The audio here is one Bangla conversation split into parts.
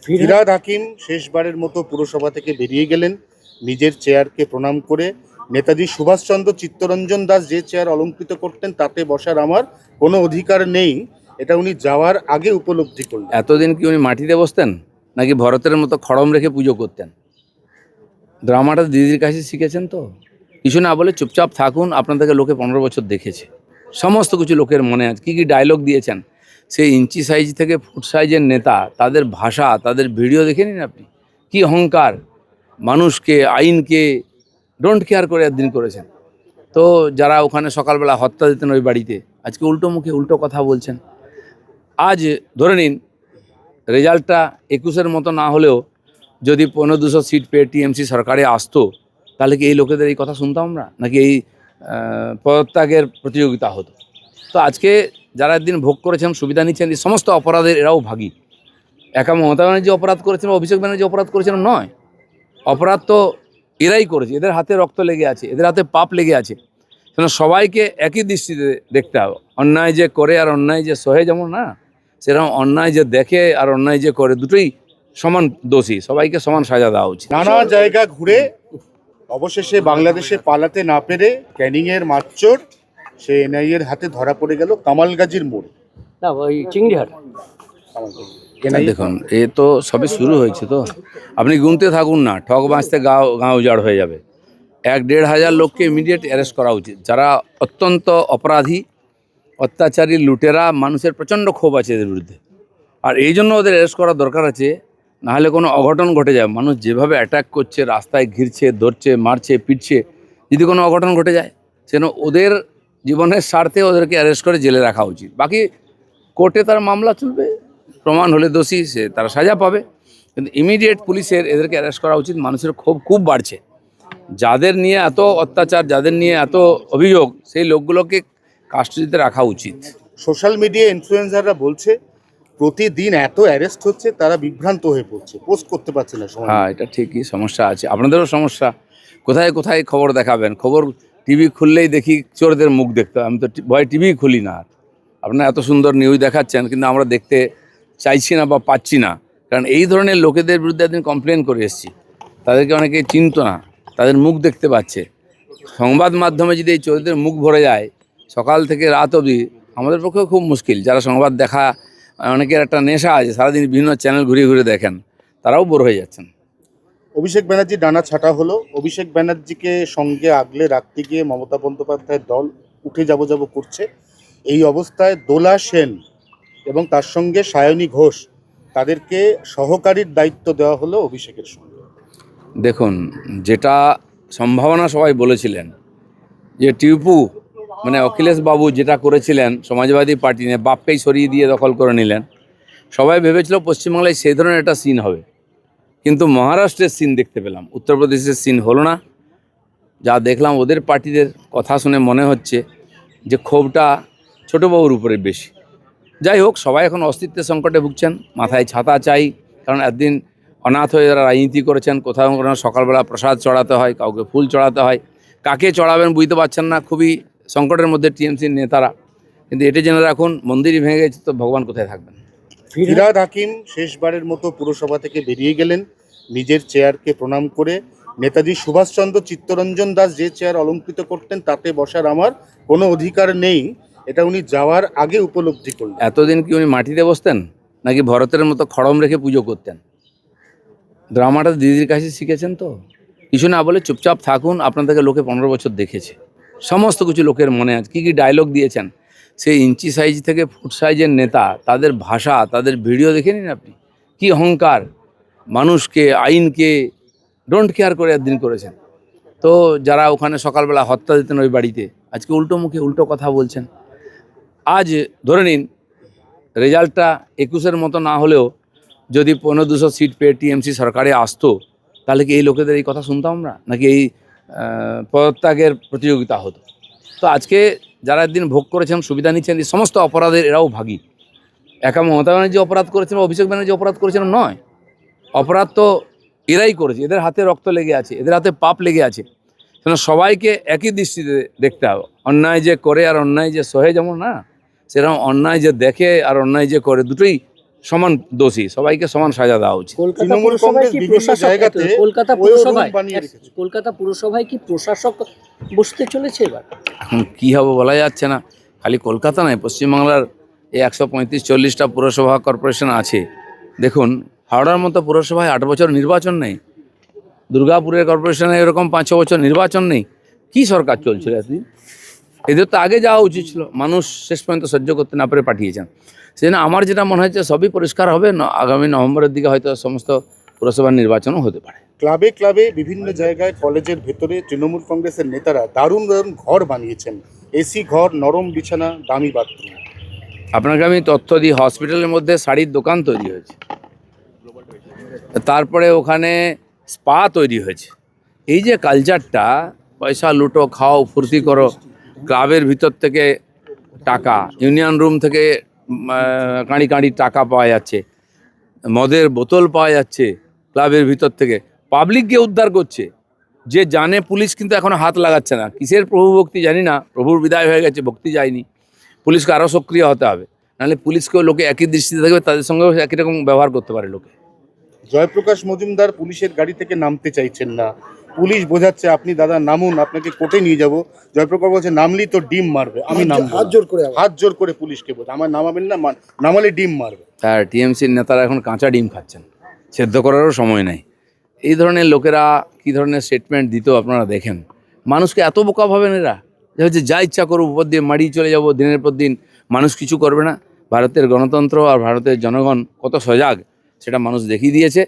ফিরহাদ হাকিম শেষবারের মতো পুরসভা থেকে বেরিয়ে গেলেন নিজের চেয়ারকে প্রণাম করে। নেতাজি সুভাষচন্দ্র চিত্তরঞ্জন দাস যে চেয়ার অলঙ্কৃত করতেন তাতে বসার আমার কোনো অধিকার নেই, এটা উনি যাওয়ার আগে উপলব্ধি করলেন। এতদিন কি উনি মাটিতে বসতেন নাকি ভরতের মতো খড়ম রেখে পুজো করতেন? ড্রামাটা দিদির কাছে শিখেছেন তো। কিছু না বলে চুপচাপ থাকুন, আপনাদেরকে লোকে 15 বছর দেখেছে, সমস্ত কিছু লোকের মনে আছে। কী কী ডায়লগ দিয়েছেন, সেই ইঞ্চি সাইজ থেকে ফুট সাইজের নেতা, তাদের ভাষা, তাদের ভিডিও দেখে নিন আপনি। কী অহংকার, মানুষকে, আইনকে ডোন্ট কেয়ার করে একদিন করেছেন। তো যারা ওখানে সকালবেলা হত্যা দিতেন ওই বাড়িতে, আজকে উল্টো মুখে উল্টো কথা বলছেন। আজ ধরে নিন রেজাল্টটা 21-এর মতো না হলেও যদি 1500 সিট পেয়ে টিএমসি সরকারে আসতো, তাহলে কি এই লোকেদের এই কথা শুনতাম আমরা, নাকি এই পদত্যাগের প্রতিযোগিতা হতো? তো আজকে যারা একদিন ভোগ করেছেন, সুবিধা নিচ্ছেন, এই সমস্ত অপরাধের এরাও ভাগী। একা মমতা ব্যানার্জি অপরাধ করেছেন, অভিষেক ব্যানার্জি অপরাধ করেছেন নয়, অপরাধ তো এরাই করেছে। এদের হাতে রক্ত লেগে আছে, এদের হাতে পাপ লেগে আছে। কেন সবাইকে একই দৃষ্টিতে দেখতে হবে। অন্যায় যে করে আর অন্যায় যে সহে যেমন না, সেরকম অন্যায় যে দেখে আর অন্যায় যে করে দুটোই সমান দোষী, সবাইকে সমান সাজা দেওয়া উচিত। নানা জায়গা ঘুরে অবশেষে বাংলাদেশে পালাতে না পেরে ক্যানিংয়ের মারচোর সে এনআইএর হাতে ধরা পড়ে গেল কামালগাজীর মোড়। না ওই চিংড়িহাট। দেখুন, এ তো সবে শুরু হয়েছে। তো আপনি গুনতে থাকুন না, ঠক বাঁচতে গাঁও উজাড় হয়ে যাবে। 1-1.5 হাজার লোককে ইমিডিয়েট অ্যারেস্ট করা উচিত, যারা অত্যন্ত অপরাধী, অত্যাচারী, লুটেরা। মানুষের প্রচণ্ড ক্ষোভ আছে এদের বিরুদ্ধে, আর এই জন্য ওদের অ্যারেস্ট করা দরকার আছে। নাহলে কোনো অঘটন ঘটে যায়। মানুষ যেভাবে অ্যাটাক করছে, রাস্তায় ঘিরছে, ধরছে, মারছে, পিটছে, যদি কোনো অঘটন ঘটে যায়, সেজন্য ওদের জীবনের স্বার্থে ওদেরকে অ্যারেস্ট করে জেলে রাখা উচিত। বাকি কোর্টে তার মামলা চলবে, প্রমাণ হলে দোষী সে তারা সাজা পাবে, কিন্তু ইমিডিয়েট পুলিশের এদেরকে অ্যারেস্ট করা উচিত। মানুষের ক্ষোভ খুব বাড়ছে, যাদের নিয়ে এত অত্যাচার, যাদের নিয়ে এত অভিযোগ, সেই লোকগুলোকে কাস্টডিতে রাখা উচিত। সোশ্যাল মিডিয়া ইনফ্লুয়েন্সাররা বলছে প্রতিদিন এত অ্যারেস্ট হচ্ছে, তারা বিভ্রান্ত হয়ে পড়ছে, পোস্ট করতে পারছে না সময়। হ্যাঁ, এটা ঠিকই, সমস্যা আছে, আপনাদেরও সমস্যা। কোথায় কোথায় খবর দেখাবেন? খবর টিভি খুললেই দেখি চোরদের মুখ দেখতে হয়। আমি তো ভয় টিভি খুলি না। আপনারা এত সুন্দর নিউজ দেখাচ্ছেন, কিন্তু আমরা দেখতে চাইছি না বা পাচ্ছি না। কারণ এই ধরনের লোকেদের বিরুদ্ধে একদিন কমপ্লেন করে এসেছি, তাদেরকে অনেকে চিনত না, তাদের মুখ দেখতে পাচ্ছে। সংবাদ মাধ্যমে যদি এই চোরদের মুখ ভরে যায় সকাল থেকে রাত অবধি, আমাদের পক্ষেও খুব মুশকিল। যারা সংবাদ দেখা, অনেকের একটা নেশা আছে, সারাদিন বিভিন্ন চ্যানেল ঘুরে ঘুরে দেখেন, তারাও বোর হয়ে যাচ্ছেন। অভিষেক ব্যানার্জি ডানা ছাটা হলো। অভিষেক ব্যানার্জিকে সঙ্গে আগলে রাখতে গিয়ে মমতা বন্দ্যোপাধ্যায়ের দল উঠে যাব করছে। এই অবস্থায় দোলা সেন এবং তার সঙ্গে সায়নী ঘোষ, তাদেরকে সহকারীর দায়িত্ব দেওয়া হলো অভিষেকের সঙ্গে। দেখুন, যেটা সম্ভাবনা সবাই বলেছিলেন যে টিপু মানে অখিলেশ বাবু যেটা করেছিলেন, সমাজবাদী পার্টি নিয়ে বাপকেই সরিয়ে দিয়ে দখল করে নিলেন, সবাই ভেবেছিল পশ্চিমবাংলায় সেই ধরনের একটা সিন হবে। কিন্তু মহারাষ্ট্রের সিন দেখতে পেলাম, উত্তরপ্রদেশের সিন হলো না। যা দেখলাম ওদের পার্টিদের কথা শুনে মনে হচ্ছে যে ক্ষোভটা ছোটোবাবুর উপরে বেশি। যাই হোক, সবাই এখন অস্তিত্বের সংকটে ভুগছেন, মাথায় ছাতা চাই। কারণ একদিন অনাথ হয়ে যারা রাজনীতি করেছেন, কোথাও কোনো সকালবেলা প্রসাদ চড়াতে হয়, কাউকে ফুল চড়াতে হয়, কাকে চড়াবেন বুঝতে পারছেন না। খুবই সংকটের মধ্যে টিএমসির নেতারা। কিন্তু এটা জেনে রাখুন, মন্দিরই ভেঙে গেছে তো ভগবান কোথায় থাকবেন? ফিরহাদ হাকিম শেষবারের মতো পুরসভা থেকে বেরিয়ে গেলেন নিজের চেয়ারকে প্রণাম করে। নেতাজি সুভাষচন্দ্র চিত্তরঞ্জন দাস যে চেয়ার অলঙ্কৃত করতেন তাতে বসার আমার কোনো অধিকার নেই, এটা উনি যাওয়ার আগে উপলব্ধি করলেন। এতদিন কি উনি মাটিতে বসতেন নাকি ভরতের মতো খড়ম রেখে পুজো করতেন? ড্রামাটা দিদির কাছে শিখেছেন তো। কিছু না বলে চুপচাপ থাকুন, আপনাদেরকে লোকে 15 বছর দেখেছে, সমস্ত কিছু লোকের মনে আছে। কী কী ডায়লগ দিয়েছেন, সেই ইঞ্চি সাইজ থেকে ফুট সাইজের নেতা, তাদের ভাষা, তাদের ভিডিও দেখে নিন আপনি। কী অহংকার, মানুষকে, আইনকে ডোন্ট কেয়ার করে একদিন করেছেন। তো যারা ওখানে সকালবেলা হত্যা দিতেন ওই বাড়িতে, আজকে উল্টো মুখে উল্টো কথা বলছেন। আজ ধরে নিন রেজাল্টটা 21-এর মতো না হলেও যদি 1500 সিট পেয়ে টিএমসি সরকারে আসতো, তাহলে কি এই লোকেদের এই কথা শুনতাম আমরা, নাকি এই পদত্যাগের প্রতিযোগিতা হতো? তো আজকে যারা একদিন ভোগ করেছেন, সুবিধা নিচ্ছেন, এই সমস্ত অপরাধের এরাও ভাগী। একা মমতা ব্যানার্জি অপরাধ করেছেন, অভিষেক ব্যানার্জি অপরাধ করেছেন নয়, অপরাধ তো এরাই করেছে। এদের হাতে রক্ত লেগে আছে, এদের হাতে পাপ লেগে আছে। কেন সবাইকে একই দৃষ্টিতে দেখতে হবে। অন্যায় যে করে আর অন্যায় যে সহে যেমন না, সেরকম অন্যায় যে দেখে আর অন্যায় যে করে দুটোই সমান দোষী, সবাইকে সমান সাজা দেওয়া উচিত। কলকাতা তৃণমূল পুরসভায় কংগ্রেস কি বিভিন্ন প্রশাসক জায়গাতে কলকাতা ওই রুম পুরসভায় বানিয়ে রেখেছে। কলকাতা পুরসভায় কি প্রশাসক বসতে চলেছে এবার? এখন কী হবে বলা যাচ্ছে না। খালি কলকাতা নয়, পশ্চিমবাংলার এই 135-40টা পুরসভা কর্পোরেশন আছে। দেখুন, হাওড়ার মতো পুরসভায় 8 বছর নির্বাচন নেই, দুর্গাপুরের কর্পোরেশনে এরকম 5-6 বছর নির্বাচন নেই। কি সরকার চলছিল এতদিন? এদের তো আগে যাওয়া উচিত ছিল, মানুষ শেষ পর্যন্ত সহ্য করতে না পেরে পাঠিয়েছেন। সেজন্য আমার যেটা মনে হচ্ছে সবই পরিষ্কার হবে, আগামী নভেম্বরের দিকে হয়তো সমস্ত পুরসভার নির্বাচনও হতে পারে। ক্লাবে ক্লাবে বিভিন্ন জায়গায় কলেজের ভেতরে তৃণমূল কংগ্রেসের নেতারা দারুণ দারুণ ঘর বানিয়েছেন, এসি ঘর, নরম বিছানা, দামি বাথরুম। আপনাকে আমি তথ্য দিই, হসপিটালের মধ্যে শাড়ির দোকান তৈরি হয়েছে, তারপরে ওখানে স্পা তৈরি হয়েছে। এই যে কালচারটা, পয়সা লুটো, খাও, ফুর্তি করো, ক্লাবের ভিতর থেকে টাকা, ইউনিয়ন রুম থেকে কাঁড়ি কাঁড়ি টাকা পাওয়া যাচ্ছে, মদের বোতল পাওয়া যাচ্ছে ক্লাবের ভিতর থেকে, পাবলিককে উদ্ধার করছে। যে জানে পুলিশ কিন্তু এখনো হাত লাগাচ্ছে না। কিসের প্রভু ভক্তি জানি না, প্রভুর বিদায় হয়ে গেছে, ভক্তি যায়নি। পুলিশকে আরও সক্রিয় হতে হবে, নাহলে পুলিশকেও লোকে একই দৃষ্টিতে থাকবে, তাদের সঙ্গেও একই রকম ব্যবহার করতে পারে লোকে। জয়প্রকাশ মজুমদার পুলিশের গাড়ি থেকে নামতে চাইছেন না, পুলিশ বোঝাচ্ছে আপনি দাদা নামুন, আপনাকে কোর্টে নিয়ে যাব। জয়প্রকাশ বলছে নামলি তো ডিম মারবে, আমি নামবো না। হাত জোর করে পুলিশকে বলছে আমার নামাবেন না, নামালে ডিম মারবে। আর টিএমসির নেতারা এখন কাঁচা ডিম খাচ্ছেন, সেদ্ধ করারও সময় নেই। এই ধরনের লোকেরা কী ধরনের স্টেটমেন্ট দিত আপনারা দেখেন। মানুষকে এত বোকা ভাবেন এরা, যে হচ্ছে যা ইচ্ছা করবো, উপর দিয়ে মারিয়ে চলে যাব, দিনের পর দিন মানুষ কিছু করবে না। ভারতের গণতন্ত্র আর ভারতের জনগণ কত সজাগ সেটা মানুষ দেখিয়ে দিয়েছে।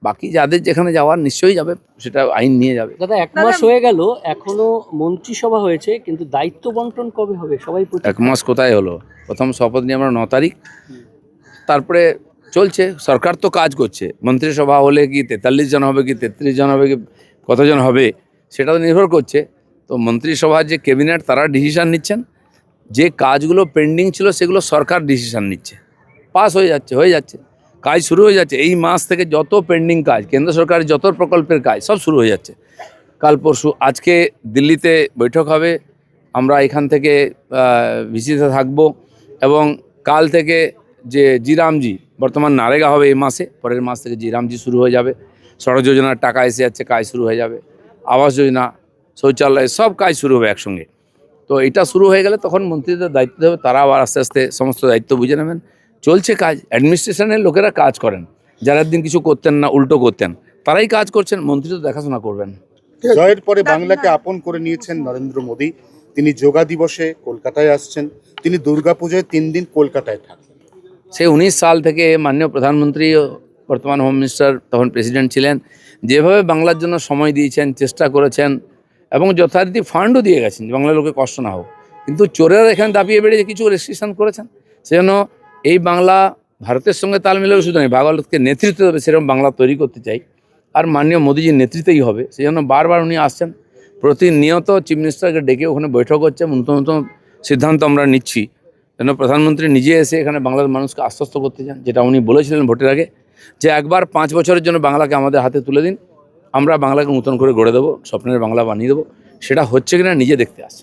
বাকি যাদের যেখানে যাওয়ার নিশ্চয়ই যাবে, সেটা আইন নিয়ে যাবে। দাদা 1 মাস হয়ে গেল, এখনো মন্ত্রিসভা হয়েছে, কিন্তু দায়িত্ব বন্টন কবে হবে? সবাই 1 মাস কোথায় হলো? প্রথম শপথ নিয়ে আমরা 9 তারিখ, তারপরে চলছে। সরকার তো কাজ করছে, মন্ত্রিসভা হলে কি 43 জন হবে, কি 33 জন হবে, কি কতজন হবে, সেটা তো নির্ভর করছে। তো মন্ত্রিসভার যে ক্যাবিনেট তারা ডিসিশান নিচ্ছেন, যে কাজগুলো পেন্ডিং ছিল সেগুলো সরকার ডিসিশান নিচ্ছে, পাস হয়ে যাচ্ছে, কাজ শুরু হয়ে যাচ্ছে। এই মাস থেকে যত পেন্ডিং কাজ, কেন্দ্র সরকারের যত প্রকল্পের কাজ, সব শুরু হয়ে যাচ্ছে। কাল পরশু, আজকে দিল্লিতে বৈঠক হবে, আমরা এখান থেকে ভিসিতে থাকব, এবং কাল থেকে যে জিরামজি, বর্তমান নারেগা হবে এই মাসে, পরের মাস থেকে জিরামজি শুরু হয়ে যাবে। সড়ক যোজনার টাকা এসে যাচ্ছে, কাজ শুরু হয়ে যাবে। আবাস যোজনা, শৌচালয়, সব কাজ শুরু হবে একসঙ্গে। তো এটা শুরু হয়ে গেলে তখন মন্ত্রীদের দায়িত্ব দেবে, তারা আবার আস্তে আস্তে সমস্ত দায়িত্ব বুঝে নেবেন। চলছে কাজ, অ্যাডমিনিস্ট্রেশনের লোকেরা কাজ করেন, যারা একদিন কিছু করতেন না, উল্টো করতেন, তারাই কাজ করছেন, মন্ত্রী তো দেখাশোনা করবেন। জয়ের পরে বাংলাকে আপন করে নিয়েছেন নরেন্দ্র মোদী। তিনি যোগা দিবসে কলকাতায় আসছেন, তিনি দুর্গাপুজোয় 3 দিন কলকাতায় থাকবেন। সেই 19 সাল থেকে মাননীয় প্রধানমন্ত্রী, বর্তমান হোম মিনিস্টার, তখন প্রেসিডেন্ট ছিলেন, যেভাবে বাংলার জন্য সময় দিয়েছেন, চেষ্টা করেছেন, এবং যথারীতি ফান্ডও দিয়ে গেছেন যে বাংলার লোকে কষ্ট না হোক। কিন্তু চোরেরা এখানে দাপিয়ে বেড়ে কিছু রেস্ট্রিকশন করেছেন, সেজন্য এই বাংলা ভারতের সঙ্গে তাল মিলেও শুধু নয়, ভারতকে নেতৃত্ব দেবে সেরকম বাংলা তৈরি করতে চাই, আর মাননীয় মোদীজির নেতৃত্বেই হবে। সেই জন্য বারবার উনি আসছেন, প্রতিনিয়ত চিফ মিনিস্টারকে ডেকে ওখানে বৈঠক হচ্ছে, নতুন নতুন সিদ্ধান্ত আমরা নিচ্ছি। যেন প্রধানমন্ত্রী নিজে এসে এখানে বাংলার মানুষকে আশ্বস্ত করতে চান, যেটা উনি বলেছিলেন ভোটের আগে, যে একবার 5 বছরের জন্য বাংলাকে আমাদের হাতে তুলে দিন, আমরা বাংলাকে নতুন করে গড়ে দেবো, স্বপ্নের বাংলা বানিয়ে দেবো। সেটা হচ্ছে কিনা নিজে দেখতে আসছে।